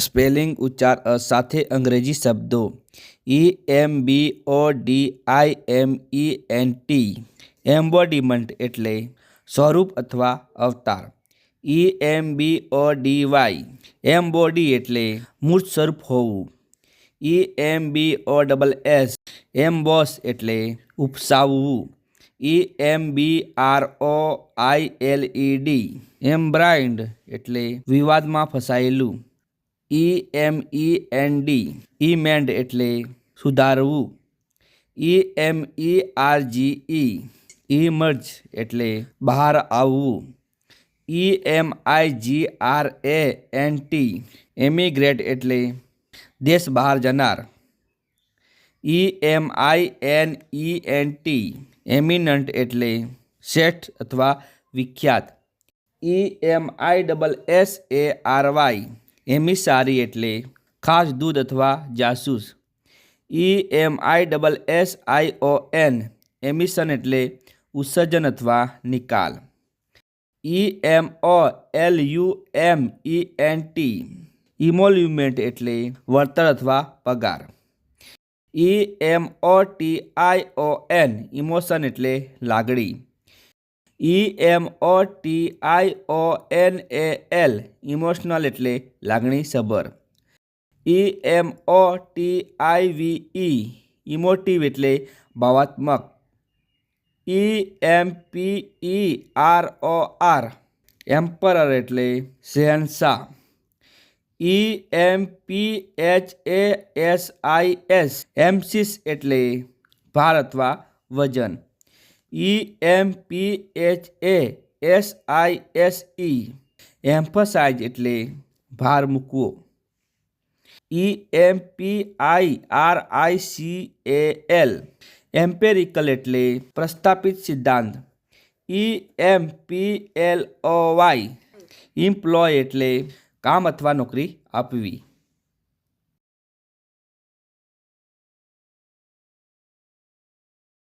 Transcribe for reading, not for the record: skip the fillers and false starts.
Spelling ઉચ્ચાર સાથે અંગ્રેજી શબ્દો EMBODIMENT એમ્બોડીમેન્ટ એટલે સ્વરૂપ અથવા અવતાર. EMBODY એમ્બોડી એટલે મૂર્ત સ્વરૂપ હોવું. EMBOSS એમ્બોસ એટલે ઉપસાવવું. EMBROILED એમ્બ્રાઇન્ડ એટલે વિવાદમાં ફસાયેલું. EMEND ઇમેન્ડ એટલે સુધારવું. EMERGE ઇમર્જ એટલે બહાર આવવું. EMIGRANT એમિગ્રેટ એટલે દેશ બહાર જનાર. EMINENT એમિનન્ટ એટલે શ્રેષ્ઠ અથવા વિખ્યાત. EMISSARY એમિસારી એટલે ખાસ દૂત અથવા જાસૂસ. EMISSION એમિશન એટલે ઉત્સર્જન અથવા નિકાલ. EMOLUMENT ઇમોલ્યુમેન્ટ એટલે વળતર અથવા પગાર. EMOTION ઇમોશન એટલે લાગણી. EMOTIONAL ઇમોશનલ એટલે લાગણી સભર. EMOTIVE ઇમોટિવ એટલે ભાવાત્મક. EMPEROR એમ્પરર એટલે શહેનશાહ. EMPHASIS એમ્સિસ એટલે ભાર અથવા વજન. EMPHASISE એમ્ફસાઇઝ એટલે ભાર મૂકવો. EMPIRICAL એમ્પેરિકલ એટલે પ્રસ્થાપિત સિદ્ધાંત. EMPLOY ઇમ્પ્લોય એટલે કામ અથવા નોકરી આપવી.